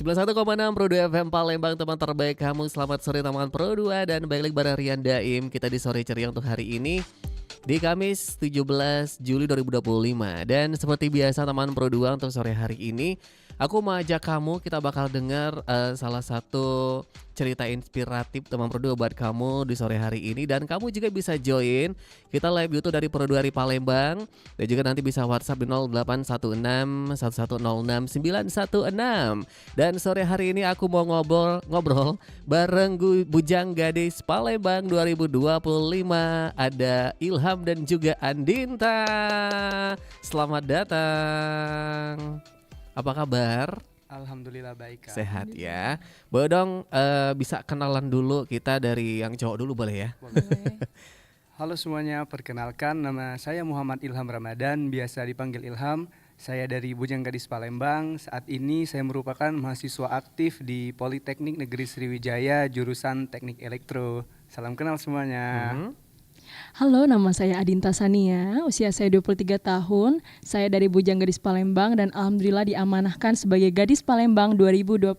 91,6 Pro 2 FM Palembang, teman terbaik kamu. Selamat sore teman Pro 2 dan balik lagi bareng Rian Daim. Kita di sore ceria untuk hari ini di Kamis 17 Juli 2025. Dan seperti biasa teman Pro 2, untuk sore hari ini aku mau ajak kamu, kita bakal dengar salah satu cerita inspiratif teman Pro 2 buat kamu di sore hari ini. Dan kamu juga bisa join kita live YouTube dari Pro 2 dari Palembang. Dan juga nanti bisa WhatsApp di 0816 1106 916. Dan sore hari ini aku mau ngobrol bareng Bujang Gadis Palembang 2025. Ada Ilham dan juga Andinta. Selamat datang. Apa kabar? Alhamdulillah baik, Kak. Sehat ya. Boleh dong bisa kenalan dulu kita dari yang cowok dulu boleh ya? Boleh. Halo semuanya, perkenalkan nama saya Muhammad Ilham Ramadan, biasa dipanggil Ilham. Saya dari Bujang Gadis Palembang. Saat ini saya merupakan mahasiswa aktif di Politeknik Negeri Sriwijaya jurusan Teknik Elektro. Salam kenal semuanya. Halo, nama saya Adinta Sania, usia saya 23 tahun. Saya dari Bujang Gadis Palembang dan alhamdulillah diamanahkan sebagai Gadis Palembang 2025.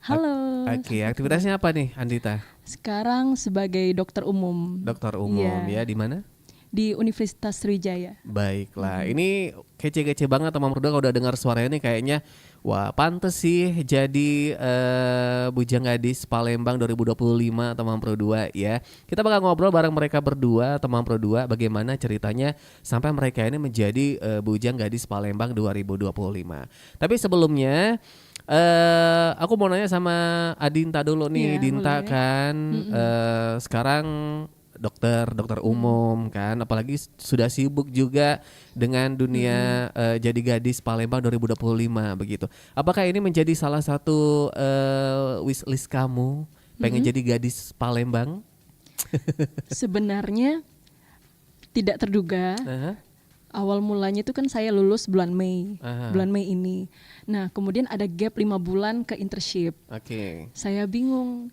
Halo. Oke, aktivitasnya apa nih Andita? Sekarang sebagai dokter umum. Dokter umum ya, di mana? Di Universitas Sriwijaya. Baiklah, ini kece-kece banget teman Pro 2 kalau udah dengar suaranya ini kayaknya wah pantes sih jadi Bujang Gadis Palembang 2025 teman Pro 2 ya. Kita bakal ngobrol bareng mereka berdua teman Pro 2 bagaimana ceritanya sampai mereka ini menjadi Bujang Gadis Palembang 2025. Tapi sebelumnya aku mau nanya sama Adinta dulu nih, Ya, Dinta boleh. kan sekarang dokter umum kan, apalagi sudah sibuk juga dengan dunia jadi gadis Palembang 2025 begitu. Apakah ini menjadi salah satu wishlist kamu pengen jadi gadis Palembang? Sebenarnya tidak terduga. Awal mulanya itu kan saya lulus bulan Mei ini. Nah kemudian ada gap 5 bulan ke internship. Oke. Saya bingung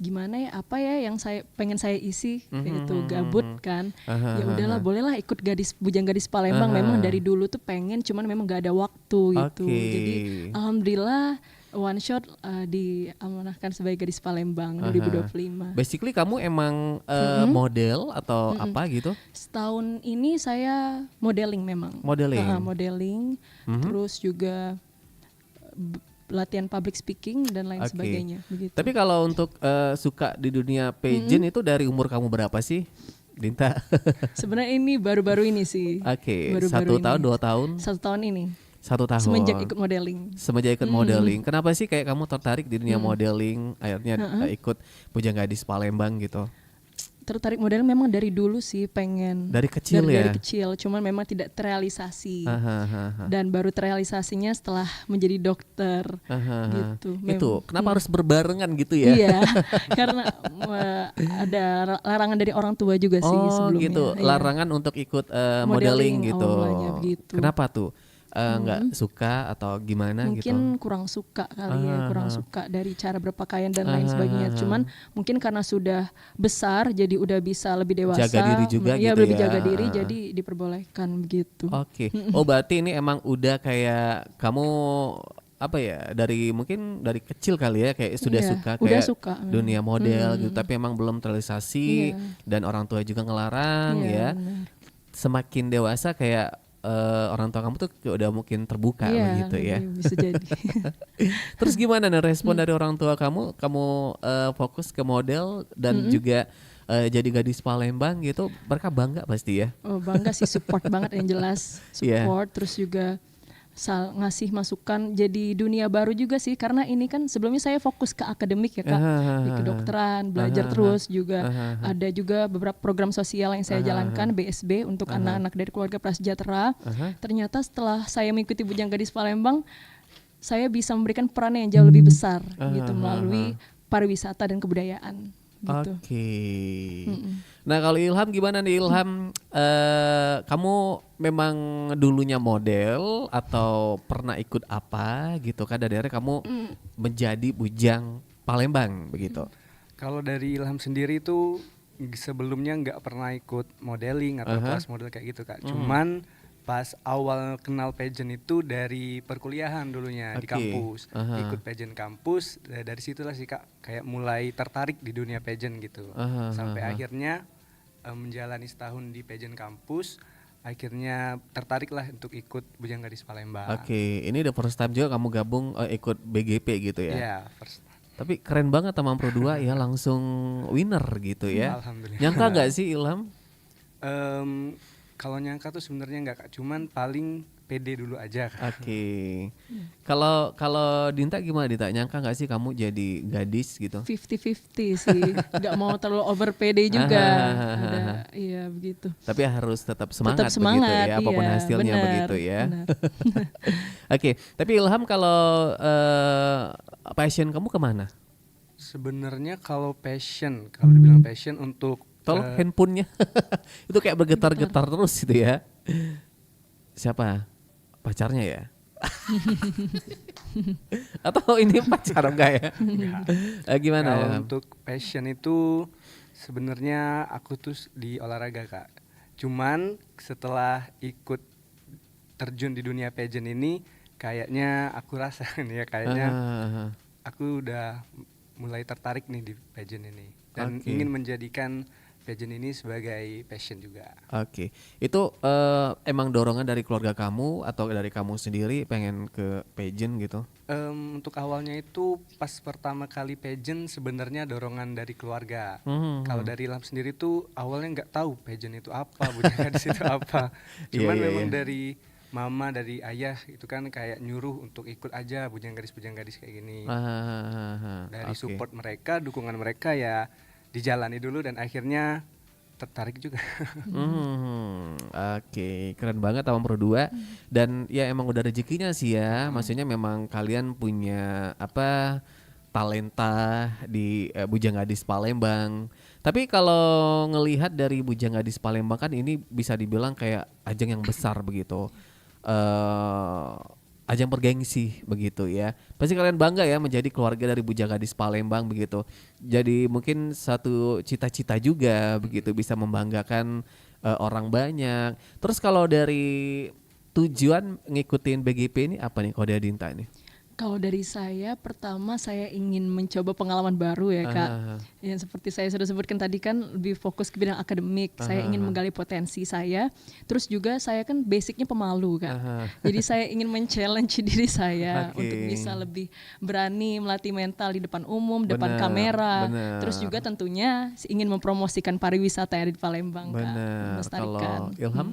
gimana ya, apa ya yang pengen saya isi gitu, gabut kan. Ya udahlah, bolehlah ikut Bujang Gadis Palembang. Memang dari dulu tuh pengen, cuman memang gak ada waktu gitu. Jadi alhamdulillah one shot diamanahkan sebagai Gadis Palembang 2025. Basically kamu emang model atau apa gitu? Setahun ini saya modeling memang. Modeling. Terus juga latihan public speaking dan lain sebagainya begitu. Tapi kalau untuk suka di dunia pageant itu dari umur kamu berapa sih, Dinta? Sebenarnya ini baru-baru ini sih. Oke, Baru-baru 1 tahun, 2 tahun? 1 tahun ini. 1 tahun. Semenjak ikut modeling. Kenapa sih kayak kamu tertarik di dunia modeling, akhirnya ikut Bujang Gadis Palembang gitu? Tertarik modeling memang dari dulu sih, pengen. Dari kecil Dari kecil, cuman memang tidak terrealisasi. Dan baru terrealisasinya setelah menjadi dokter gitu. Itu kenapa harus berbarengan gitu ya? Iya, karena ada larangan dari orang tua juga sih sebelumnya. Gitu, larangan untuk ikut modeling gitu. Awalnya begitu. Kenapa tuh? Nggak suka atau gimana gitu? Mungkin kurang suka kali ya, kurang suka dari cara berpakaian dan lain sebagainya. Cuman mungkin karena sudah besar jadi udah bisa lebih dewasa. Jaga diri juga gitu ya. Lebih jaga diri jadi diperbolehkan begitu. Oke. Oh berarti ini emang udah kayak kamu apa ya, mungkin dari kecil kali ya kayak sudah suka kayak dunia model gitu, tapi emang belum terrealisasi dan orang tua juga ngelarang ya. Benar. Semakin dewasa kayak orang tua kamu tuh udah mungkin terbuka begitu ya. Bisa jadi. Terus gimana nih respon dari orang tua kamu? Kamu fokus ke model dan juga jadi gadis Palembang gitu, mereka bangga pasti ya? Oh bangga sih, support banget yang jelas. Support terus juga ngasih masukan, jadi dunia baru juga sih, karena ini kan sebelumnya saya fokus ke akademik ya Kak, di kedokteran, belajar terus juga ada juga beberapa program sosial yang saya jalankan, BSB untuk anak-anak dari keluarga prasejahtera. Ternyata setelah saya mengikuti Bujang Gadis Palembang, saya bisa memberikan peran yang jauh lebih besar gitu melalui pariwisata dan kebudayaan. Gitu. Oke. Nah kalau Ilham gimana nih Ilham? Kamu memang dulunya model atau pernah ikut apa gitu kan? Dari akhirnya kamu menjadi Bujang Palembang begitu. Kalau dari Ilham sendiri itu sebelumnya nggak pernah ikut modeling atau kelas model kayak gitu Kak. Cuman pas awal kenal pageant itu dari perkuliahan dulunya di kampus. Ikut pageant kampus, dari situlah sih Kak kayak mulai tertarik di dunia pageant gitu. Sampai akhirnya menjalani setahun di pageant kampus, akhirnya tertarik lah untuk ikut Bujang Gadis Palembang. Ini the first time juga kamu gabung ikut BGP gitu ya? Iya, first. Tapi keren banget Tamang Pro 2 ya, langsung winner gitu ya. Alhamdulillah. Nyangka gak sih Ilham? Kalau nyangka tuh sebenarnya nggak Kak, cuman paling pede dulu aja Kak. Kalau Dinta gimana Dinta? Nyangka nggak sih kamu jadi gadis gitu? 50-50 sih, nggak mau terlalu over pede juga. Iya begitu. Tapi harus tetap semangat begitu ya, apapun hasilnya benar, begitu ya. Tapi Ilham kalau passion kamu kemana? Sebenarnya kalau dibilang passion untuk tolong handphonenya itu kayak bergetar-getar terus gitu ya. Siapa? Pacarnya ya? Atau ini pacar enggak ya? Gimana? Kalau untuk passion itu sebenarnya aku tuh di olahraga Kak. Cuman setelah ikut terjun di dunia pageant ini kayaknya aku rasa nih ya kayaknya aku udah mulai tertarik nih di pageant ini dan ingin menjadikan pageant ini sebagai passion juga. Itu emang dorongan dari keluarga kamu atau dari kamu sendiri pengen ke pageant gitu? Untuk awalnya itu pas pertama kali pageant sebenarnya dorongan dari keluarga. Kalau dari Ilham sendiri tuh awalnya nggak tahu pageant itu apa, Bujang Gadis itu apa. Cuman memang dari mama, dari ayah itu kan kayak nyuruh untuk ikut aja Bujang Gadis kayak gini. Dari support mereka, dukungan mereka ya dijalani dulu dan akhirnya tertarik juga. Keren banget Tamang Pro 2 dan ya emang udah rezekinya sih ya. Maksudnya memang kalian punya talenta di Bujang Gadis Palembang. Tapi kalau ngelihat dari Bujang Gadis Palembang kan ini bisa dibilang kayak ajang yang besar begitu. Ajang bergengsi begitu ya. Pasti kalian bangga ya menjadi keluarga dari Bujang Gadis Palembang begitu. Jadi mungkin satu cita-cita juga begitu bisa membanggakan orang banyak. Terus kalau dari tujuan ngikutin BGP ini apa nih kalau dari Dinta nih? Kalau dari saya, pertama saya ingin mencoba pengalaman baru ya Kak. Yang seperti saya sudah sebutkan tadi kan lebih fokus ke bidang akademik. Saya ingin menggali potensi saya. Terus juga saya kan basicnya pemalu Kak. Jadi saya ingin men-challenge diri saya untuk bisa lebih berani melatih mental di depan umum, depan kamera. Terus juga tentunya ingin mempromosikan pariwisata yang ada di Palembang Kak. Melestarikan. Kalau Ilham?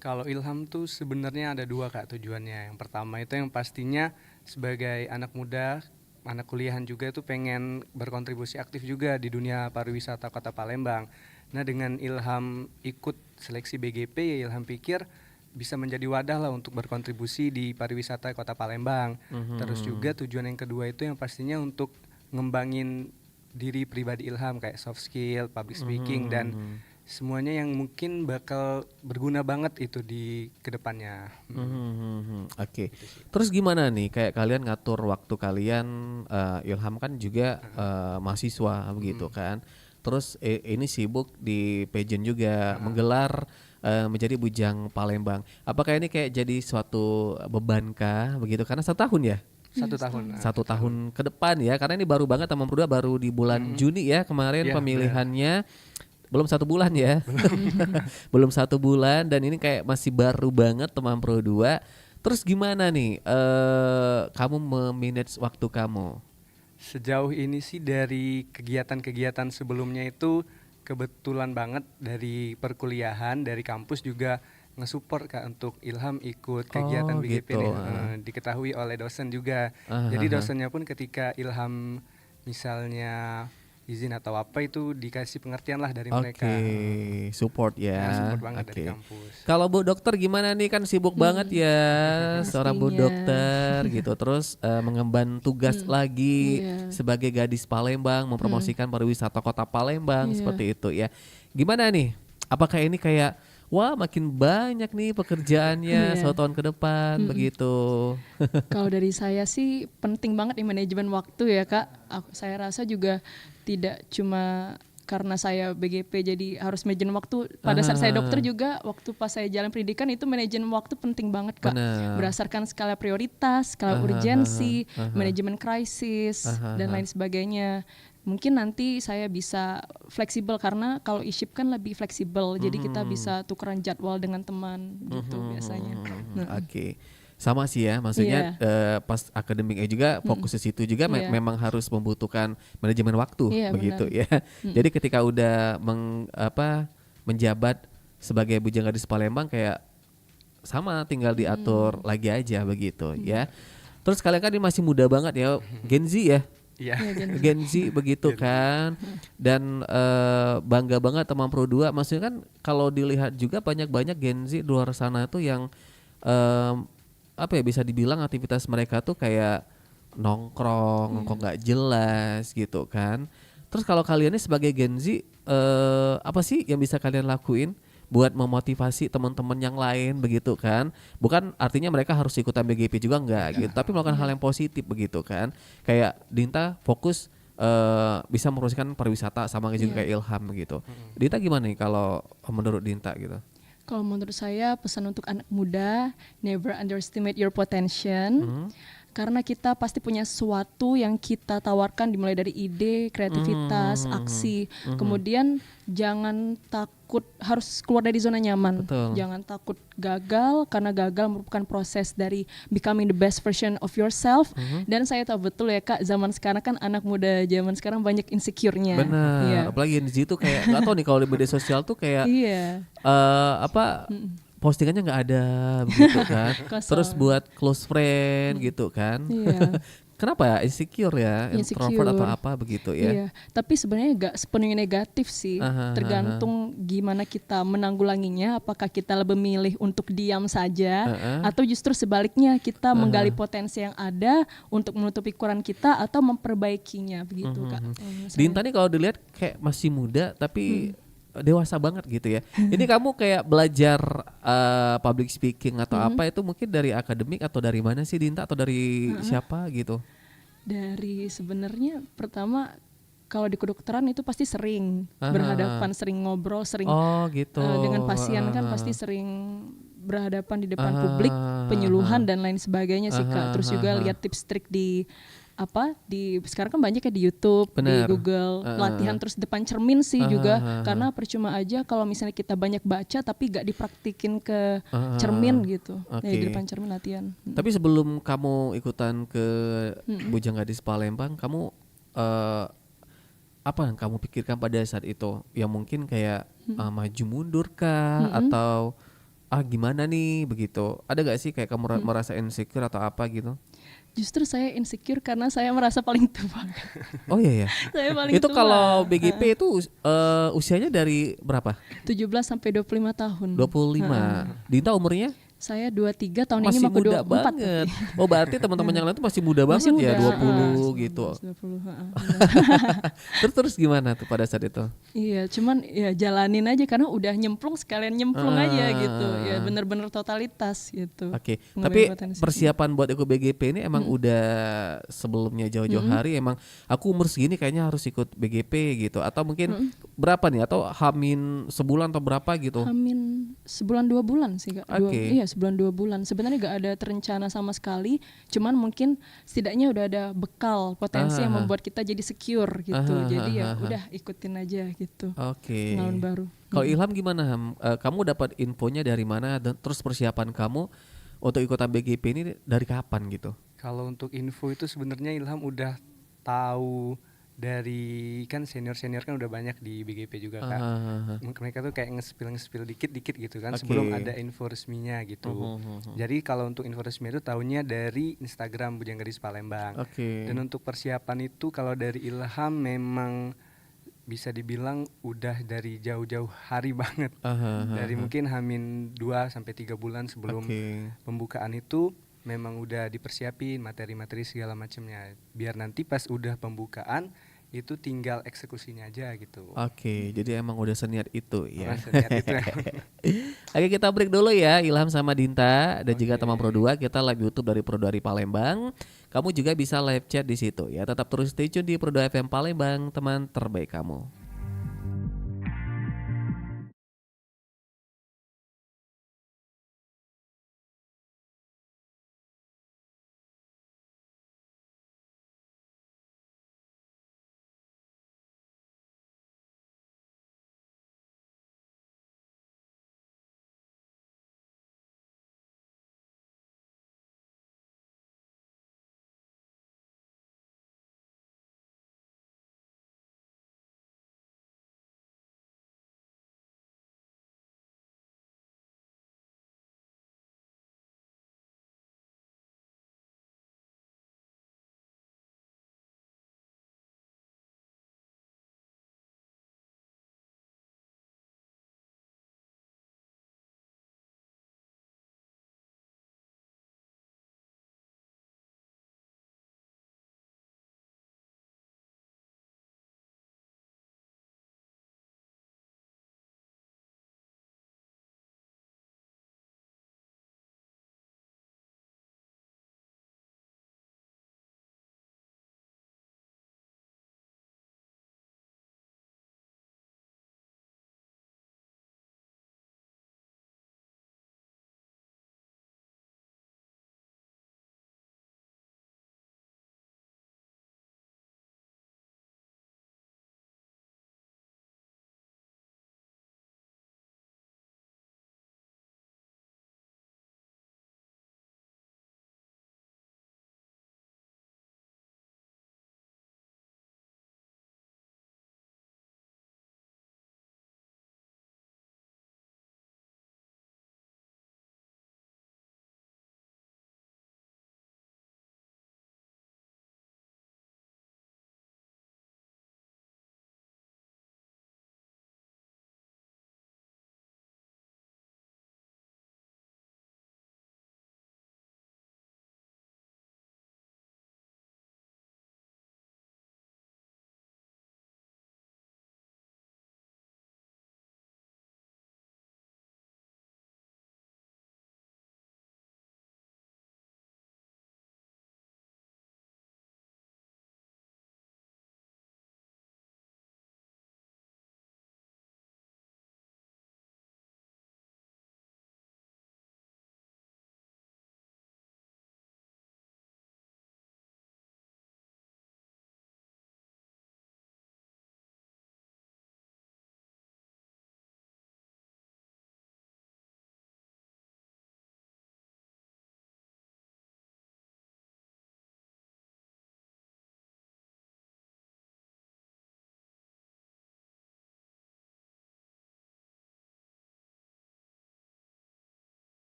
Kalau Ilham tuh sebenarnya ada dua Kak tujuannya. Yang pertama itu yang pastinya sebagai anak muda, anak kuliahan juga itu pengen berkontribusi aktif juga di dunia pariwisata Kota Palembang. Nah dengan Ilham ikut seleksi BGP ya Ilham pikir bisa menjadi wadah lah untuk berkontribusi di pariwisata Kota Palembang. Terus juga tujuan yang kedua itu yang pastinya untuk ngembangin diri pribadi Ilham kayak soft skill, public speaking dan semuanya yang mungkin bakal berguna banget itu di kedepannya. Terus gimana nih kayak kalian ngatur waktu kalian? Ilham kan juga mahasiswa begitu kan. Terus ini sibuk di pageant juga menggelar menjadi Bujang Palembang. Apakah ini kayak jadi suatu bebankah begitu? Karena 1 tahun ya? 1 tahun. 1 tahun ke depan ya. Karena ini baru banget Tamang Pro 2 baru di bulan Juni ya kemarin pemilihannya. Belum 1 bulan ya. Belum 1 bulan dan ini kayak masih baru banget Tamang Pro 2. Terus gimana nih kamu memanage waktu kamu? Sejauh ini sih dari kegiatan-kegiatan sebelumnya itu kebetulan banget dari perkuliahan, dari kampus juga nge-support Kak untuk Ilham ikut kegiatan BGP gitu. diketahui oleh dosen juga. Jadi dosennya pun ketika Ilham misalnya izin atau apa itu dikasih pengertian lah dari mereka. Support ya. Support banget dari kampus. Kalau Bu Dokter gimana nih kan sibuk banget ya seorang Bu Dokter gitu. Terus mengemban tugas lagi sebagai gadis Palembang, mempromosikan pariwisata Kota Palembang seperti itu ya. Gimana nih? Apakah ini kayak wah makin banyak nih pekerjaannya 1 tahun ke depan begitu? Kalau dari saya sih penting banget nih manajemen waktu ya Kak. Saya rasa juga tidak cuma karena saya BGP jadi harus manajemen waktu. Pada saat saya dokter juga, waktu pas saya jalan pendidikan itu manajemen waktu penting banget Kak. Berdasarkan skala prioritas, skala urgensi, manajemen krisis dan lain sebagainya. Mungkin nanti saya bisa fleksibel karena kalau e-ship kan lebih fleksibel. Jadi kita bisa tukeran jadwal dengan teman gitu biasanya. Oke. Sama sih ya, maksudnya pas akademiknya juga fokus di situ juga memang harus membutuhkan manajemen waktu begitu ya. Jadi ketika udah menjabat sebagai Bujanggadis Palembang kayak sama tinggal diatur lagi aja begitu ya. Terus kalian kan ini masih muda banget ya, Gen Z ya. Gen Z begitu kan. Dan bangga banget teman Pro 2. Maksudnya kan kalau dilihat juga banyak-banyak Gen Z di luar sana tuh yang bisa dibilang aktivitas mereka tuh kayak nongkrong, kok nggak jelas gitu kan. Terus kalau kalian ini sebagai Gen Z, apa sih yang bisa kalian lakuin buat memotivasi teman-teman yang lain begitu kan? Bukan artinya mereka harus ikutan BGP juga enggak gitu, tapi melakukan hal yang positif begitu kan. Kayak Dinta fokus bisa meneruskan pariwisata sama juga kayak Ilham gitu. Dinta gimana nih kalau menurut Dinta gitu? Kalau menurut saya pesan untuk anak muda, never underestimate your potential. Karena kita pasti punya sesuatu yang kita tawarkan dimulai dari ide, kreativitas, aksi. Kemudian jangan takut harus keluar dari zona nyaman. Jangan takut gagal karena gagal merupakan proses dari becoming the best version of yourself. Dan saya tahu betul ya Kak, zaman sekarang kan anak muda zaman sekarang banyak insecure-nya. Benar. Apalagi di situ kayak nggak tahu nih kalau di media sosial tuh kayak postingannya nggak ada begitu kan. Terus buat close friend gitu kan. Kenapa ya? Insecure ya, introvert atau apa begitu ya. Tapi sebenarnya nggak sepenuhnya negatif sih. Tergantung gimana kita menanggulanginya. Apakah kita lebih memilih untuk diam saja atau justru sebaliknya kita menggali potensi yang ada untuk menutupi kekurangan kita atau memperbaikinya begitu Kak. Dinta nih kalau dilihat kayak masih muda tapi dewasa banget gitu ya. Ini kamu kayak belajar public speaking atau apa itu mungkin dari akademik atau dari mana sih Dinta atau dari siapa gitu? Dari sebenarnya pertama kalau di kedokteran itu pasti sering berhadapan, sering ngobrol, sering dengan pasien kan pasti sering berhadapan di depan publik, penyuluhan dan lain sebagainya sih Kak. Terus juga lihat tips trik di sekarang kan banyak ya di YouTube, di Google, latihan terus depan cermin sih juga karena percuma aja kalau misalnya kita banyak baca tapi gak dipraktikin ke cermin gitu. Di depan cermin latihan. Tapi sebelum kamu ikutan ke Bujanggadis Palembang, kamu apa yang kamu pikirkan pada saat itu? Yang mungkin kayak maju mundur kah atau gimana nih begitu? Ada gak sih kayak kamu merasa insecure atau apa gitu? Justru saya insecure karena saya merasa paling tua. Oh iya ya. Saya paling itu tua. Kalau BGP itu usianya dari berapa? 17 sampai 25 tahun. 25. Dinta umurnya? Saya 23 tahun masih ini mau ke 24. Banget. Oh berarti teman-teman yang lain tuh masih muda banget ya, 20 gitu. 20. Terus gimana tuh pada saat itu? Iya, cuman ya jalanin aja karena udah nyemplung sekalian nyemplung aja gitu. Ya bener-bener totalitas gitu. Oke. Tapi persiapan buat ikut BGP ini emang udah sebelumnya jauh-jauh hari emang aku umur segini kayaknya harus ikut BGP gitu atau mungkin berapa nih atau hamin sebulan atau berapa gitu? Hamin sebulan 2 bulan sih Kak. Iya, sebulan 2 bulan. Sebenarnya gak ada terencana sama sekali, cuman mungkin setidaknya udah ada bekal potensi yang membuat kita jadi secure gitu. Jadi ya udah ikutin aja gitu. Pengalaman baru. Kalau Ilham gimana Ham? Kamu dapat infonya dari mana dan terus persiapan kamu untuk ikutan BGP ini dari kapan gitu? Kalau untuk info itu sebenarnya Ilham udah tahu dari kan senior-senior kan udah banyak di BGP juga Kak. Mereka tuh kayak nge-spill dikit-dikit gitu kan sebelum ada info resminya gitu. Jadi kalau untuk info resmi itu tahunya dari Instagram Bujanggadis Palembang. Dan untuk persiapan itu kalau dari Ilham memang bisa dibilang udah dari jauh-jauh hari banget. Dari mungkin hamin 2 sampai 3 bulan sebelum pembukaan itu memang udah dipersiapin materi-materi segala macamnya biar nanti pas udah pembukaan itu tinggal eksekusinya aja gitu. Jadi emang udah seniat itu ya. Seniat itu. Oke, kita break dulu ya Ilham sama Dinta dan juga teman Pro 2. Kita live YouTube dari Pro 2 dari Palembang. Kamu juga bisa live chat di situ ya. Tetap terus stay tune di Pro 2 FM Palembang, teman terbaik kamu.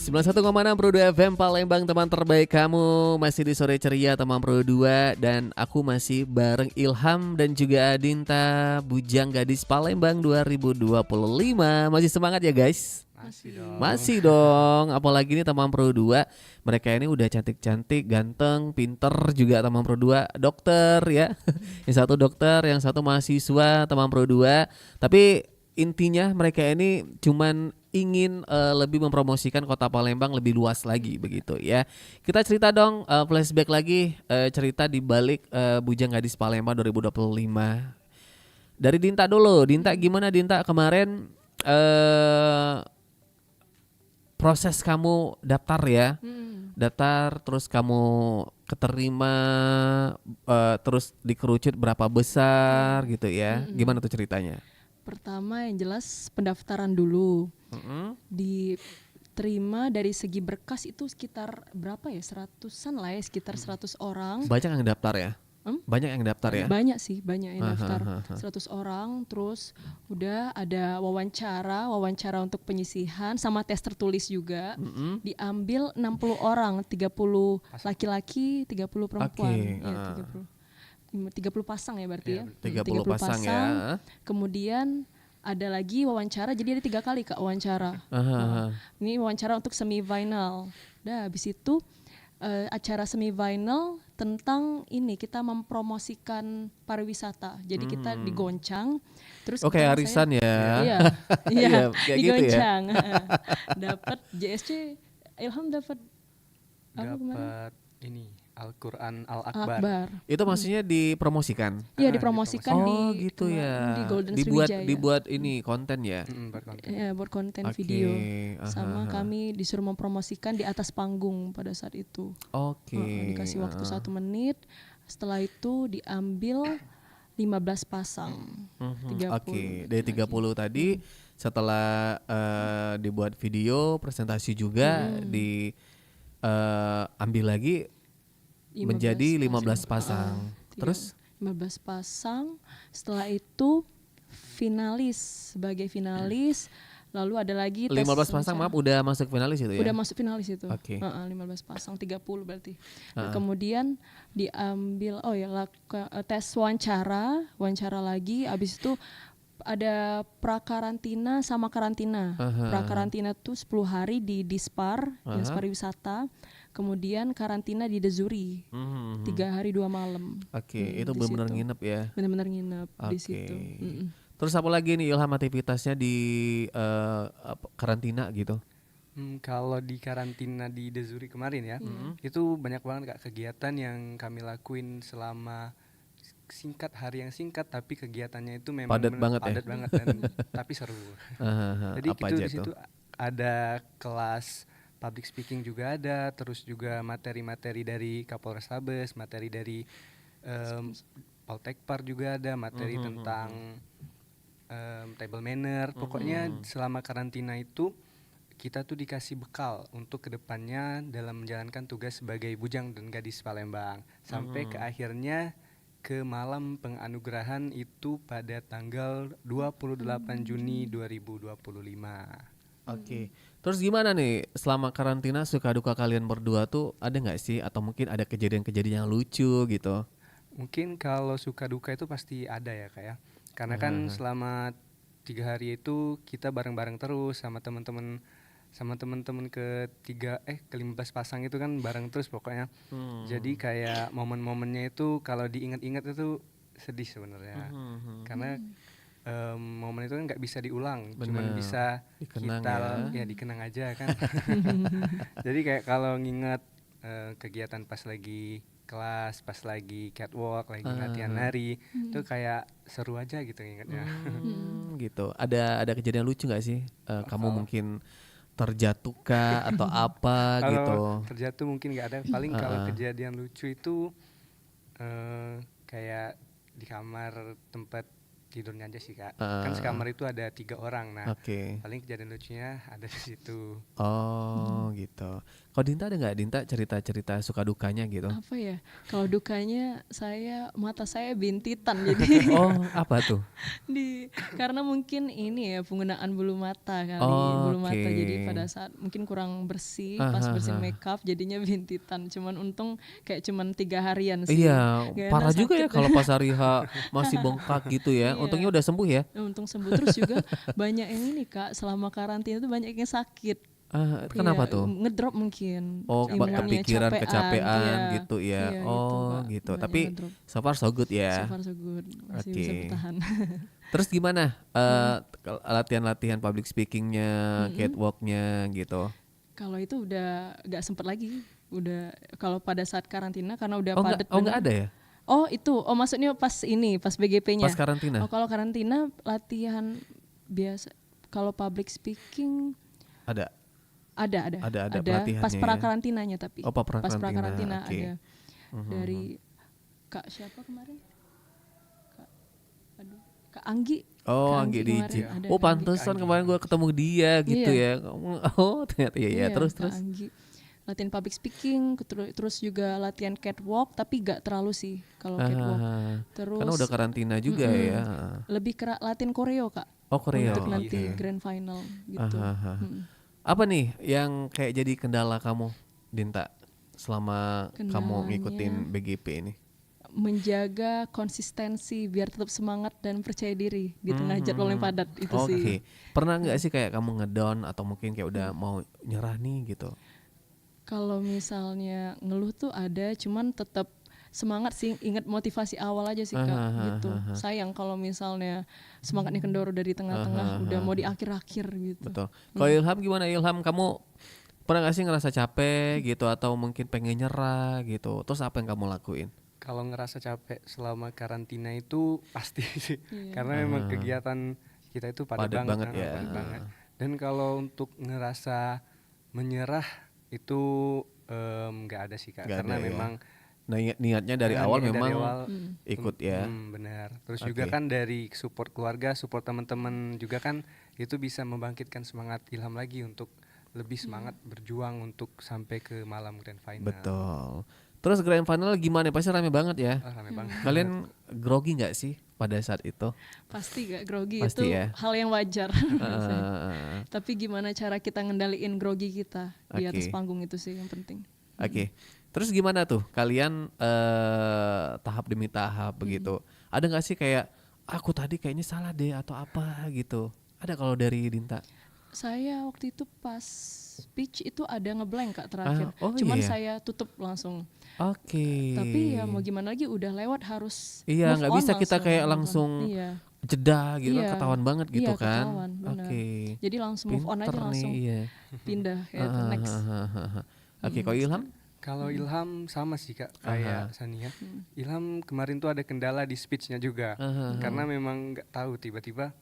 91,6 Pro 2 FM Palembang, teman terbaik kamu. Masih di sore ceria teman Pro 2. Dan aku masih bareng Ilham dan juga Adinta, Bujang Gadis Palembang 2025. Masih semangat ya guys? Masih dong. Apalagi nih teman Pro 2, mereka ini udah cantik-cantik, ganteng, pinter juga teman Pro 2. Dokter ya. Yang satu dokter, yang satu mahasiswa teman Pro 2. Tapi intinya mereka ini cuman ingin lebih mempromosikan kota Palembang lebih luas lagi begitu ya. Kita cerita dong, flashback lagi, cerita di balik Bujang Gadis Palembang 2025. Dari Dinta dulu. Dinta, gimana Dinta kemarin proses kamu daftar ya? Daftar terus kamu keterima, terus dikerucut berapa besar gitu ya? Gimana tuh ceritanya? Pertama yang jelas pendaftaran dulu. Diterima dari segi berkas itu sekitar berapa ya, 100-an lah ya, sekitar 100 orang. Banyak yang daftar ya? Banyak yang daftar ya? Banyak sih, banyak yang daftar. 100 orang, terus udah ada wawancara untuk penyisihan sama tes tertulis juga. Diambil 60 orang, 30 laki-laki, 30 perempuan. Oke, Ya, 30 pasang ya berarti ya. 30 pasang ya. Kemudian ada lagi wawancara, jadi ada 3 kali Kak wawancara. Ini wawancara untuk semifinal. Habis itu acara semifinal tentang ini, kita mempromosikan pariwisata. Jadi kita digoncang. Terus Oke, arisan ya. Iya, kayak digoncang. gitu ya. Dapat JSC, Ilham dapat ini Al-Quran Al-Akbar. Itu maksudnya dipromosikan? Iya, dipromosikan gitu ya. Di Golden Sriwijaya. Dibuat ini konten ya? Buat konten video. Sama kami disuruh mempromosikan di atas panggung pada saat itu. Dikasih waktu 1 menit. Setelah itu diambil 15 pasang. 30. Dari 30 tadi setelah dibuat video presentasi juga diambil lagi menjadi 15 pasang. Terus 15 pasang. Setelah itu sebagai finalis. Lalu ada lagi tes 15 pasang, maaf, udah masuk finalis itu ya? Udah masuk finalis itu. 15 pasang, 30 berarti. Kemudian diambil tes wawancara lagi. Abis itu ada prakarantina sama karantina. Prakarantina tuh 10 hari di Dispar, Dinas Pariwisata. Kemudian karantina di Dezuri, 3 hari 2 malam. Itu benar-benar nginep ya? Benar-benar nginep di situ. Terus apa lagi nih Ilham aktivitasnya di karantina gitu? Kalau di karantina di Dezuri kemarin ya, itu banyak banget Kak kegiatan yang kami lakuin selama hari yang singkat, tapi kegiatannya itu memang padat banget dan tapi seru. Jadi itu di situ ada kelas public speaking juga ada, terus juga materi-materi dari Kapolrestabes, materi dari Poltekpar juga ada, materi tentang table manner. Pokoknya selama karantina itu kita tuh dikasih bekal untuk kedepannya dalam menjalankan tugas sebagai Bujang dan Gadis Palembang. Sampai ke akhirnya ke malam penganugerahan itu pada tanggal 28 Juni 2025. Terus gimana nih selama karantina, suka duka kalian berdua tuh ada nggak sih, atau mungkin ada kejadian-kejadian yang lucu gitu? Mungkin kalau suka duka itu pasti ada ya Kak ya, karena kan selama 3 hari itu kita bareng-bareng terus sama teman-teman ke-15 pasang itu kan bareng terus pokoknya. Jadi kayak momen-momennya itu kalau diingat-ingat itu sedih sebenarnya, karena momen itu kan nggak bisa diulang, cuman bisa dikenang kita dikenang aja kan. Jadi kayak kalau nginget kegiatan pas lagi kelas, pas lagi catwalk, lagi latihan nari, itu kayak seru aja gitu ngingetnya. Gitu. Ada kejadian lucu nggak sih? Kamu mungkin terjatuh kah atau apa gitu? Kalau terjatuh mungkin nggak ada. Paling kalau kejadian lucu itu kayak di kamar tempat tidurnya aja sih Kak. Kan sekamar itu ada 3 orang. Nah, Oke. paling kejadian lucunya ada di situ. Oh gitu. Kalau Dinta ada nggak Dinta cerita-cerita suka dukanya gitu? Apa ya? Kalau dukanya mata saya bintitan jadi Oh apa tuh? karena mungkin ini ya penggunaan bulu mata kali, bulu mata Oke. jadi pada saat mungkin kurang bersih pas bersihin makeup jadinya bintitan. Cuman untung kayak cuman 3 harian sih. Iya, Gak enak, parah juga ya sakit. kalau pas hari H masih bengkak gitu ya. Iya. Untungnya udah sembuh ya. Untung sembuh. Terus juga banyak yang ini Kak, selama karantina tuh banyak yang sakit. Kenapa Iya, tuh? ngedrop mungkin. Oh, Imunnya kepikiran, kecapean iya. gitu ya. Iya, gitu, Oh Kak. gitu. Banyak Tapi ngedrop. so far so good So ya. far so good, masih Oke. bisa bertahan. Terus gimana latihan-latihan public speakingnya, catwalknya gitu? Kalau itu udah gak sempet lagi. Udah kalau pada saat karantina karena udah Oh padat. nggak ada ya? Oh itu, maksudnya pas BGP-nya. Pas karantina? Oh kalau karantina latihan biasa. Kalau public speaking Ada. ada Ada pelatihannya pas ya? pra-karantinanya tapi. Oh, pas Pas pra-karantina, pra-karantina oke. ada. Dari Kak siapa kemarin? Kak Anggi. Oh, Kak Anggi di kemarin ada, Oh, Kak Anggi. pantesan kemarin gua ketemu dia gitu Iya. ya. Oh, ternyata iya. Terus Kak Anggi. Latihan public speaking, terus juga latihan catwalk, tapi gak terlalu sih kalau catwalk. Terus Karena udah karantina juga ya. lebih ke latihan koreo Kak. Oh, koreo. Untuk nanti grand final gitu. Apa nih yang kayak jadi kendala kamu, Dinta, selama kamu Kendalanya- ngikutin BGP ini? Menjaga konsistensi biar tetap semangat dan percaya diri di tengah jadwal yang padat itu Oke. sih. Pernah nggak sih kayak kamu ngedown atau mungkin kayak udah mau nyerah nih gitu? Kalau misalnya ngeluh tuh ada, cuman tetap semangat sih, ingat motivasi awal aja sih Kak gitu. Sayang kalau misalnya semangatnya kendor udah di tengah-tengah, udah mau di akhir-akhir gitu. Betul. Kalau Ilham gimana Ilham? Kamu pernah nggak sih ngerasa capek gitu atau mungkin pengen nyerah gitu? Terus apa yang kamu lakuin? Kalau ngerasa capek selama karantina itu pasti sih. Karena memang kegiatan kita itu padat Padat banget ya. padat banget. Dan kalau untuk ngerasa menyerah itu nggak ada sih Kak. Nggak Karena ada ya. memang Nah, niatnya dari awal niatnya memang dari awal, ikut ya. benar. Terus juga Oke. kan dari support keluarga, support teman-teman juga kan itu bisa membangkitkan semangat Ilham lagi untuk lebih semangat berjuang untuk sampai ke malam grand final. Betul. Terus grand final gimana? Pasti rame banget ya. Rame banget. Kalian grogi nggak sih pada saat itu? Pasti gak grogi, Pasti itu ya. hal yang wajar. Eh, Tapi gimana cara kita ngendaliin grogi kita di atas Oke. panggung itu sih yang penting. Oke. Terus gimana tuh kalian tahap demi tahap begitu? Ada nggak sih kayak aku tadi kayaknya salah deh atau apa gitu? Ada kalau dari Dinta? Saya waktu itu pas speech itu ada ngeblank Kak terakhir. Oh Cuman iya. saya tutup langsung. Oke. Tapi ya mau gimana lagi udah lewat harus Iya, move nggak on bisa kita kayak move on. langsung Iya. jeda gitu kan, Iya. ketahuan banget gitu Iya, kan? ketahuan, benar. Oke. Jadi langsung move on aja Pinter nih, langsung iya. pindah kayak ke next. Oke, kalau Ilham? Kalau Ilham sama sih Kak, kayak Sania. Ilham kemarin tuh ada kendala di speech-nya juga. Karena memang nggak tahu tiba-tiba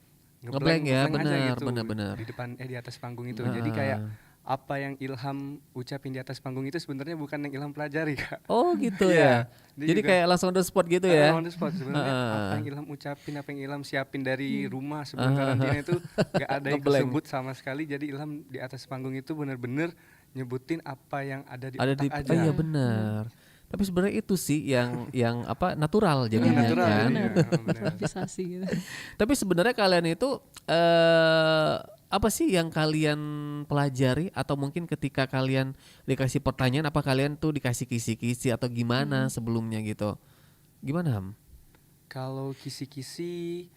Ngeblank ya, ngeblank aja benar, gitu benar. di depan di atas panggung itu. Jadi kayak apa yang Ilham ucapin di atas panggung itu sebenarnya bukan yang Ilham pelajari Kak. Oh gitu Iya, ya. dia Jadi juga- kayak langsung on the spot gitu ya. On the spot sebenarnya apa yang Ilham ucapin, apa yang Ilham siapin dari rumah sebelum karantina itu gak ada yang Ngeblank. disebut sama sekali. Jadi Ilham di atas panggung itu benar-benar nyebutin apa yang ada di Ada otak di aja. iya benar. Tapi sebenarnya itu sih yang apa natural jadinya natural, kan. iya, benar. Improvisasi gitu. Tapi sebenarnya kalian itu apa sih yang kalian pelajari atau mungkin ketika kalian dikasih pertanyaan apa kalian tuh dikasih kisi-kisi atau gimana sebelumnya gitu? Gimana Ham? Kalau kisi-kisi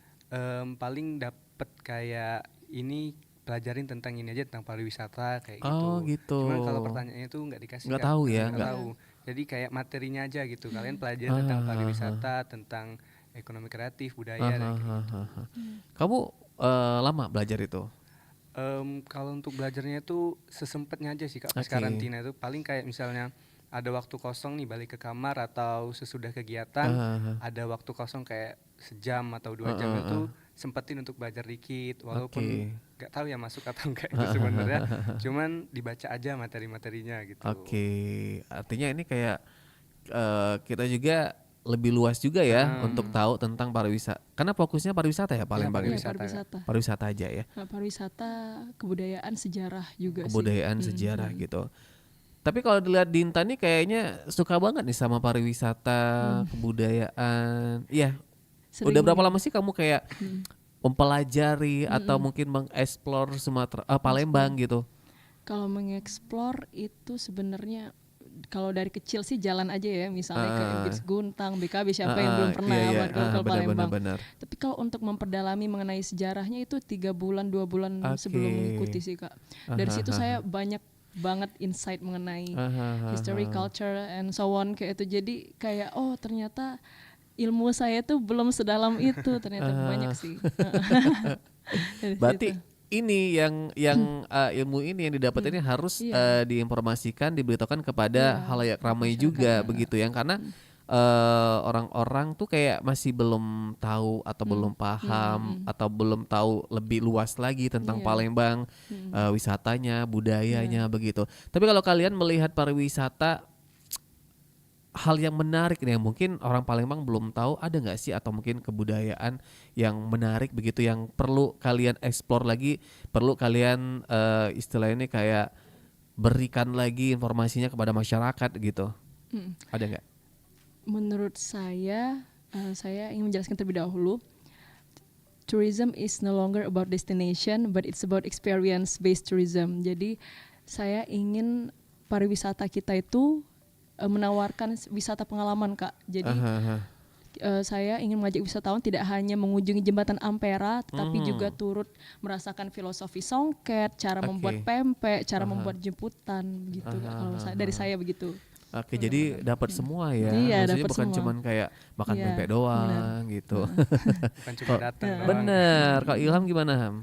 paling dapet kayak ini pelajarin tentang ini aja tentang pariwisata kayak gitu. Oh, gitu. Cuman kalau pertanyaannya itu nggak dikasih. Nggak Kak. tahu ya, Nggak nggak. tahu. Jadi kayak materinya aja gitu. Kalian pelajarin tentang pariwisata, tentang ekonomi kreatif, budaya dan gitu. Kamu lama belajar itu? Kalau untuk belajarnya itu sesempatnya aja sih Kak pas Oke. karantina itu paling kayak misalnya ada waktu kosong nih balik ke kamar atau sesudah kegiatan ada waktu kosong kayak sejam atau 2 jam itu sempetin untuk belajar dikit walaupun Oke. nggak tahu ya masuk atau enggak itu sebenarnya cuman dibaca aja materi-materinya gitu. Oke, artinya ini kayak kita juga lebih luas juga ya untuk tahu tentang pariwisata. Karena fokusnya pariwisata ya Palembang ini. pariwisata. Pariwisata aja ya. Pariwisata, kebudayaan, sejarah juga Kebudayaan, sih. sejarah gitu. Tapi kalau dilihat Dinta nih kayaknya suka banget nih sama pariwisata, kebudayaan. Iya. Udah Sering berapa lama sih kamu kayak mempelajari atau mungkin mengeksplor Palembang gitu? Kalau mengeksplor itu sebenarnya kalau dari kecil sih jalan aja ya, misalnya ke Beach Guntang, BKB, siapa yang belum pernah iya, ke Palembang. benar. Tapi kalau untuk memperdalami mengenai sejarahnya itu 3 bulan 2 bulan sebelum mengikuti sih Kak. Dari situ saya banyak banget insight mengenai history, culture, and so on kayak itu. Jadi kayak oh ternyata ilmu saya tuh belum sedalam itu, ternyata banyak sih. Dari Berarti situ. ini yang ilmu ini yang didapat ini harus Iya. diinformasikan, diberitahukan kepada Iya, halayak ramai masyarakat, juga begitu ya, karena orang-orang tuh kayak masih belum tahu atau belum paham atau belum tahu lebih luas lagi tentang Iya. Palembang, wisatanya, budayanya begitu. Tapi kalau kalian melihat pariwisata, hal yang menarik nih yang mungkin orang Palembang belum tahu, ada nggak sih, atau mungkin kebudayaan yang menarik begitu yang perlu kalian explore lagi, perlu kalian istilahnya kayak berikan lagi informasinya kepada masyarakat gitu, ada nggak? Menurut saya ingin menjelaskan terlebih dahulu. Tourism is no longer about destination, but it's about experience-based tourism. Jadi saya ingin pariwisata kita itu menawarkan wisata pengalaman Kak. Jadi saya ingin mengajak wisatawan tidak hanya mengunjungi jembatan Ampera, tetapi juga turut merasakan filosofi songket, cara membuat pempek, cara membuat jemputan, begitu. Kalau dari saya begitu. Oke, jadi dapat semua ya. Iya, Maksudnya dapat bukan semua. cuman kayak makan Iya, pempek doang gitu. Bukan cuma datang doang. Bener. Kalau Ilham gimana, Ham?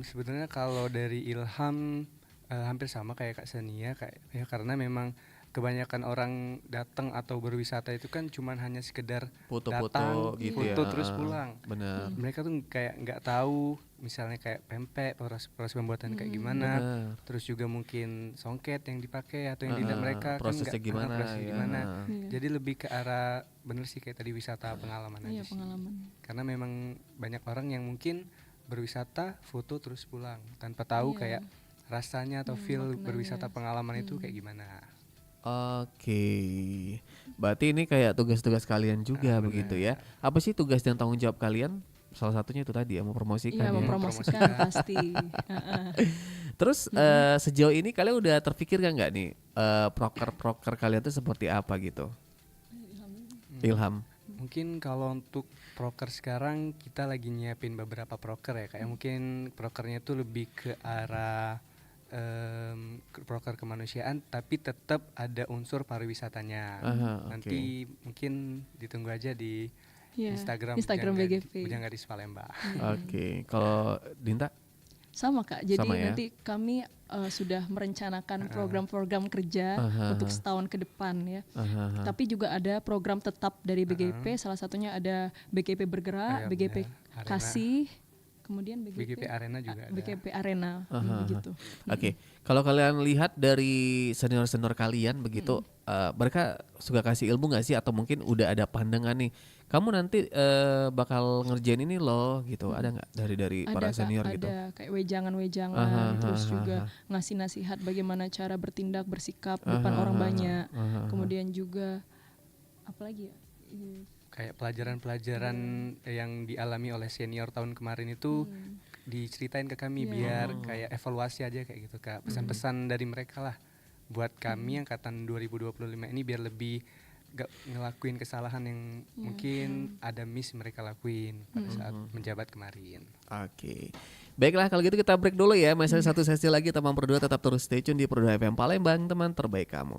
Sebenarnya kalau dari Ilham hampir sama kayak Kak Sania, kayak ya karena memang kebanyakan orang datang atau berwisata itu kan cuman hanya sekedar Foto-foto datang, gitu foto ya. terus pulang. Bener. Mereka tuh kayak nggak tahu misalnya kayak pempek proses pembuatan kayak gimana, terus juga mungkin songket yang dipakai atau yang dilihat mereka prosesnya kan gimana prosesnya ya. gimana. Jadi lebih ke arah bener sih kayak tadi wisata pengalaman Iya, aja sih. pengalaman. Karena memang banyak orang yang mungkin berwisata foto terus pulang tanpa tahu kayak rasanya atau feel berwisata pengalaman itu kayak gimana. Oke, berarti ini kayak tugas-tugas kalian juga begitu ya. Apa sih tugas dan tanggung jawab kalian? Salah satunya itu tadi ya, mempromosikan Iya, ya. mempromosikan pasti. Terus sejauh ini kalian udah terpikirkan nggak nih proker-proker kalian tuh seperti apa gitu? Ilham. Mungkin kalau untuk proker sekarang kita lagi nyiapin beberapa proker ya, kayak mungkin prokernya itu lebih ke arah proker kemanusiaan tapi tetap ada unsur pariwisatanya. Nanti mungkin ditunggu aja di Instagram BGP. Bujang Gadis Palembang. Oke, kalau Dinta? Sama Kak, jadi Sama ya? nanti kami sudah merencanakan program-program kerja untuk setahun ke depan ya. Tapi juga ada program tetap dari BGP, salah satunya ada BGP Bergerak, BGP Kasih, kemudian BGP Arena juga ada. BGP Arena begitu. Oke, kalau kalian lihat dari senior-senior kalian begitu, mereka suka kasih ilmu nggak sih, atau mungkin udah ada pandangan nih, kamu nanti bakal ngerjain ini loh gitu, ada nggak dari para senior Kak, gitu? ada kayak wejangan-wejangan, terus juga ngasih nasihat bagaimana cara bertindak bersikap depan orang banyak, kemudian juga apalagi ya? Kayak pelajaran-pelajaran yang dialami oleh senior tahun kemarin itu diceritain ke kami biar kayak evaluasi aja kayak gitu Kak. Pesan-pesan dari mereka lah buat kami angkatan 2025 ini biar lebih gak ngelakuin kesalahan yang mungkin ada miss mereka lakuin pada saat menjabat kemarin. Oke. Baiklah, kalau gitu kita break dulu ya. Masih satu sesi lagi teman Pro 2, tetap terus stay tune di Pro 2 FM Palembang, teman terbaik kamu.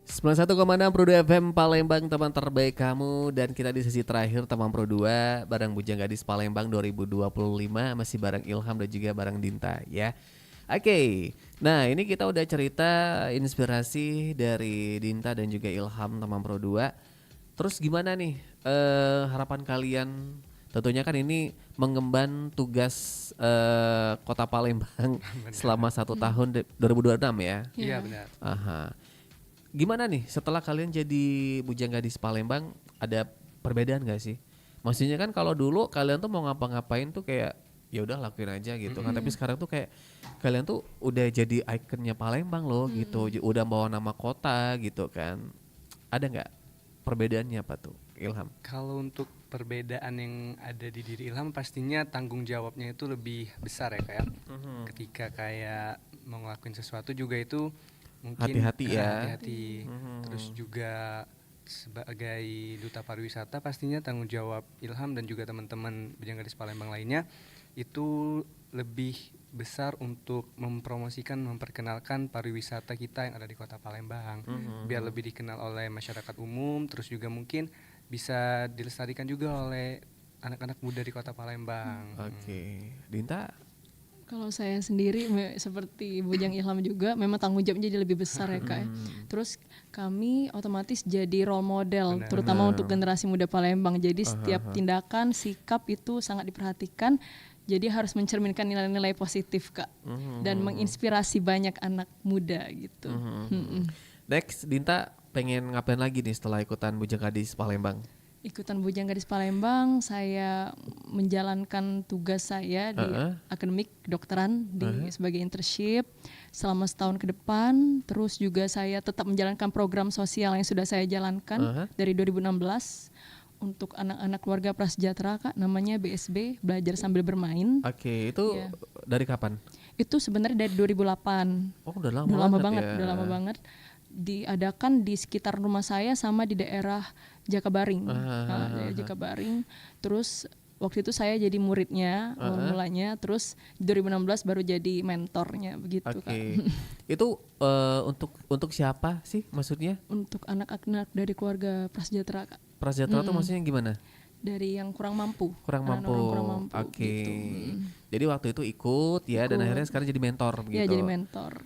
91,6 Pro 2 FM Palembang, teman terbaik kamu. Dan kita di sesi terakhir teman Pro 2 bareng Bujang Gadis Palembang 2025. Masih bareng Ilham dan juga bareng Dinta ya. Oke, nah ini kita udah cerita inspirasi dari Dinta dan juga Ilham teman Pro 2. Terus gimana nih harapan kalian? Tentunya kan ini mengemban tugas Kota Palembang selama 1 tahun 2026 ya. Iya benar. Aha. Gimana nih setelah kalian jadi Bujang Gadis Palembang, ada perbedaan gak sih? Maksudnya kan kalau dulu kalian tuh mau ngapa-ngapain tuh kayak ya udah lakuin aja gitu kan, tapi sekarang tuh kayak kalian tuh udah jadi ikonnya Palembang loh gitu, udah bawa nama kota gitu kan. Ada nggak perbedaannya apa tuh, Ilham? Kalau untuk perbedaan yang ada di diri Ilham pastinya tanggung jawabnya itu lebih besar ya kayak ketika kayak mau ngelakuin sesuatu juga itu mungkin Hati-hati ya. hati-hati. Terus juga sebagai duta pariwisata pastinya tanggung jawab Ilham dan juga teman-teman Bujang Gadis Palembang lainnya itu lebih besar untuk mempromosikan, memperkenalkan pariwisata kita yang ada di Kota Palembang biar lebih dikenal oleh masyarakat umum, terus juga mungkin bisa dilestarikan juga oleh anak-anak muda di Kota Palembang. Oke, Dinta. Kalau saya sendiri seperti Bujang Ilham juga memang tanggung jawabnya jadi lebih besar ya Kak ya. Terus kami otomatis jadi role model terutama untuk generasi muda Palembang. Jadi setiap tindakan, sikap itu sangat diperhatikan. Jadi harus mencerminkan nilai-nilai positif Kak. Dan menginspirasi banyak anak muda gitu. Next, Dinta pengen ngapain lagi nih setelah ikutan Bujang Gadis Palembang? Ikutan Bujang Gadis Palembang, saya menjalankan tugas saya di akademik kedokteran sebagai internship selama setahun ke depan. Terus juga saya tetap menjalankan program sosial yang sudah saya jalankan dari 2016 untuk anak-anak keluarga prasejahtera Kak, namanya BSB, Belajar Sambil Bermain. Oke, itu dari kapan? Itu sebenarnya dari 2008. Oh, udah lama banget, ya. udah lama banget. Diadakan di sekitar rumah saya sama di daerah Jakabaring. Daerah Jakabaring. Terus waktu itu saya jadi muridnya mulanya, terus 2016 baru jadi mentornya begitu Kak. Itu untuk siapa sih maksudnya? Untuk anak-anak dari keluarga prasejahtera Kak. Prasejahtera tuh maksudnya gimana? Dari yang kurang mampu. Kurang mampu. Oke. Gitu. Jadi waktu itu ikut ya, dan akhirnya sekarang jadi mentor begitu. Iya, jadi mentor.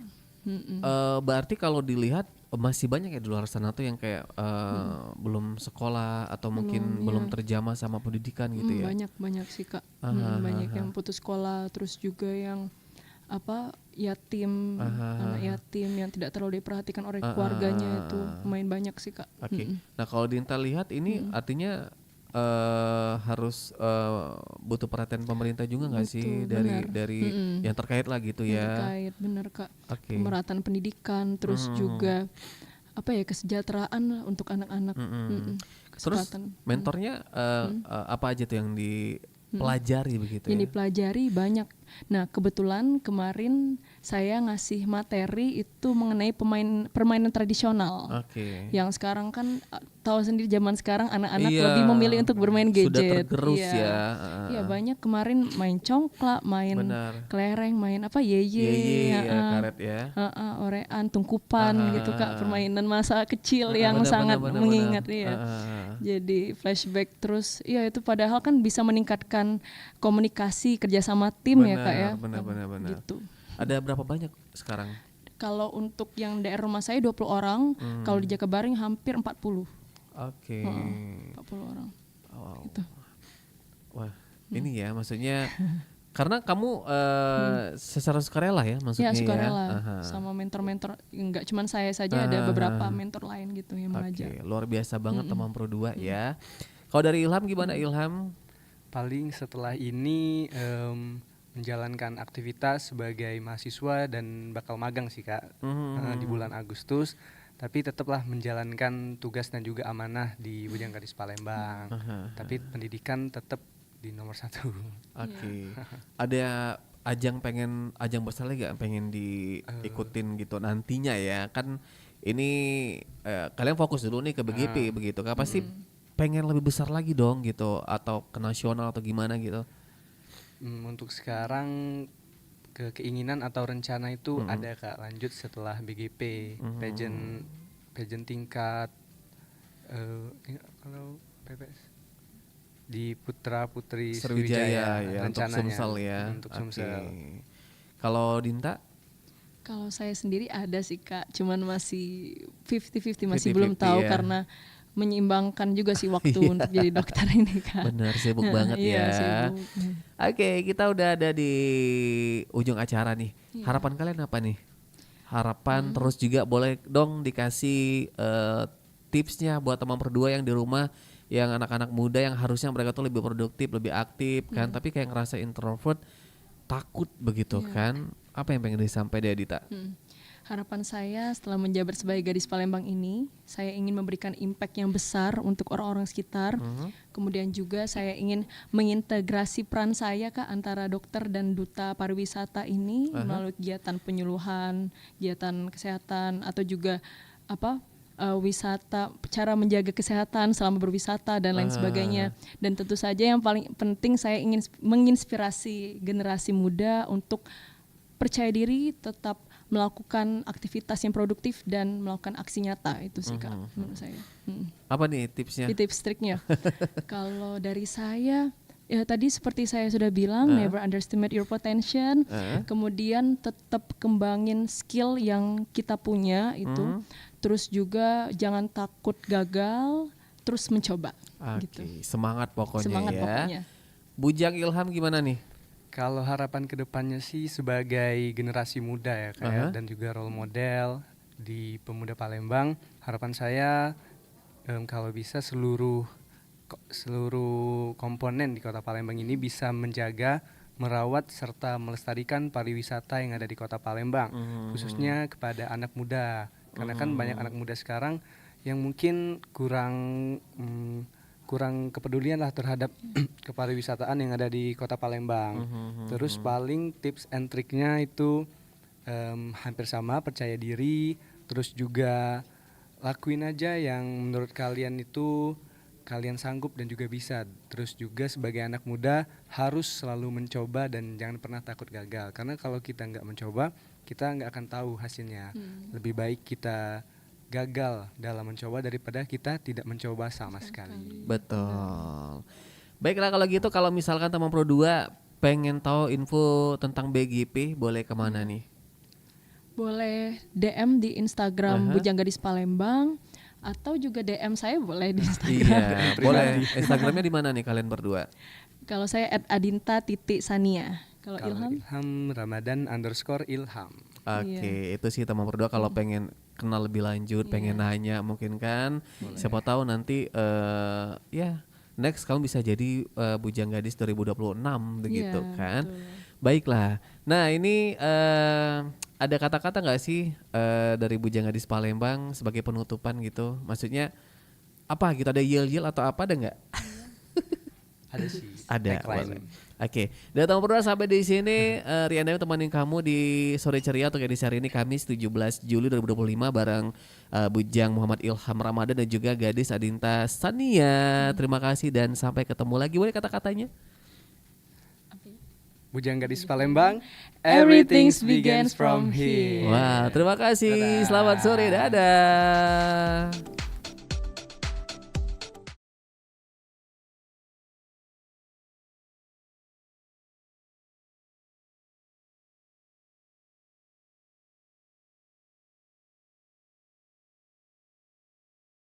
Berarti kalau dilihat masih banyak ya di luar sana tuh yang kayak belum sekolah atau mungkin belum terjamah sama pendidikan gitu ya. Banyak sih Kak. Banyak yang putus sekolah, terus juga yang yatim, anak yatim yang tidak terlalu diperhatikan oleh keluarganya itu lumayan banyak sih Kak. Oke. Nah kalau Dinta lihat ini artinya harus butuh perhatian pemerintah juga nggak sih dari yang terkait lah gitu ya? Terkait bener Kak. Oke. Pemerataan pendidikan, terus juga kesejahteraan untuk anak-anak. Terus mentornya apa aja tuh yang dipelajari begitu ya? Yang dipelajari banyak. Nah kebetulan kemarin saya ngasih materi itu mengenai permainan tradisional. Yang sekarang kan tahu sendiri zaman sekarang anak-anak lebih memilih untuk bermain gadget. Sudah tergerus ya. Iya banyak kemarin main congklak, main kelereng, main yeye, karet ya. Orean, tungkupan gitu Kak, permainan masa kecil yang sangat mengingat ya. Jadi flashback terus, itu padahal kan bisa meningkatkan komunikasi kerjasama tim ya Kak ya. Benar. Gitu. Ada berapa banyak sekarang? Kalau untuk yang daerah rumah saya 20 orang, kalau di Jakabaring hampir 40. 40 orang. Wow. Gitu. Wah, ini ya maksudnya karena kamu secara sukarela ya maksudnya ya? Sukarela. Sama mentor-mentor, enggak cuman saya saja, ada beberapa mentor lain gitu yang mengajar. Luar biasa banget teman Pro 2 ya. Kalau dari Ilham gimana Ilham? Paling setelah ini menjalankan aktivitas sebagai mahasiswa dan bakal magang sih Kak di bulan Agustus, tapi tetaplah menjalankan tugas dan juga amanah di Bujang Gadis Palembang. Tapi pendidikan tetap di nomor 1. Ada ajang besar lagi gak pengen diikutin gitu nantinya ya? Kan ini kalian fokus dulu nih ke BGP begitu kan, pasti pengen lebih besar lagi dong gitu, atau ke nasional atau gimana gitu? Untuk sekarang keinginan atau rencana itu ada Kak, lanjut setelah BGP, pageant tingkat kalau PPS di Putra Putri Sriwijaya ya, untuk rencananya Sumsel ya. Untuk Oke. Sumsel. Kalau Dinta? Kalau saya sendiri ada sih Kak, cuman masih 50-50, masih 50-50 belum tahu ya. karena menyeimbangkan juga sih waktu untuk jadi dokter ini Kak. Bener, sibuk banget Iya, ya. sibuk. Oke, kita udah ada di ujung acara nih. Harapan kalian apa nih? Harapan terus juga boleh dong dikasih tipsnya buat teman berdua yang di rumah, yang anak-anak muda yang harusnya mereka tuh lebih produktif, lebih aktif kan, tapi kayak ngerasa introvert, takut begitu kan. Apa yang pengen disampaikan dari Dita? Harapan saya setelah menjabat sebagai gadis Palembang ini, saya ingin memberikan impact yang besar untuk orang-orang sekitar. Kemudian juga saya ingin mengintegrasi peran saya Kak antara dokter dan duta pariwisata ini melalui kegiatan penyuluhan, kegiatan kesehatan atau juga wisata, cara menjaga kesehatan selama berwisata dan lain sebagainya. Dan tentu saja yang paling penting saya ingin menginspirasi generasi muda untuk percaya diri, tetap melakukan aktivitas yang produktif dan melakukan aksi nyata. Itu sih Kak menurut saya. Apa nih tipsnya? Tips triknya. Kalau dari saya, ya tadi seperti saya sudah bilang, never underestimate your potential. Kemudian tetap kembangin skill yang kita punya itu. Terus juga jangan takut gagal, terus mencoba. Gitu. Semangat pokoknya Semangat ya. pokoknya. Bujang Ilham gimana nih? Kalau harapan kedepannya sih sebagai generasi muda ya Kak, dan juga role model di pemuda Palembang, harapan saya kalau bisa seluruh komponen di Kota Palembang ini bisa menjaga, merawat serta melestarikan pariwisata yang ada di Kota Palembang, khususnya kepada anak muda. Karena kan banyak anak muda sekarang yang mungkin kurang kepedulian lah terhadap kepariwisataan yang ada di Kota Palembang. Terus paling tips and triknya itu hampir sama, percaya diri, terus juga lakuin aja yang menurut kalian itu kalian sanggup dan juga bisa. Terus juga sebagai anak muda harus selalu mencoba dan jangan pernah takut gagal. Karena kalau kita nggak mencoba, kita nggak akan tahu hasilnya. Lebih baik kita gagal dalam mencoba daripada kita tidak mencoba sama sekali. Betul. Baiklah kalau gitu, kalau misalkan teman Pro 2 pengen tahu info tentang BGP, boleh kemana nih? Boleh DM di Instagram Bujang Gadis Palembang atau juga DM saya boleh di Instagram. Iya, boleh. Instagramnya di mana nih kalian berdua? Kalau saya @adinta.sania. Kalau Ilham? Ilham Ramadan _Ilham. Oke, itu sih teman berdua kalau pengen kenal lebih lanjut, pengen nanya mungkin kan. Siapa tahu nanti ya next kamu bisa jadi Bujang Gadis 2026 begitu kan. Betul. Baiklah. Nah, ini ada kata-kata nggak sih dari Bujang Gadis Palembang sebagai penutupan gitu? Maksudnya apa gitu? Ada yel-yel atau apa, ada nggak? Ada sih. Ada. Tagline. Oke. Dan teman berdua sampai di sini Rian Dayung temanin kamu di Sore Ceria untuk edisi hari ini Kamis 17 Juli 2025 bareng Bujang Muhammad Ilham Ramadan dan juga Gadis Adinta Sania. Terima kasih dan sampai ketemu lagi. Boleh kata-katanya? Bujang Gadis Palembang, Everything begins from here. Wah, terima kasih. Dadah. Selamat sore. Dadah.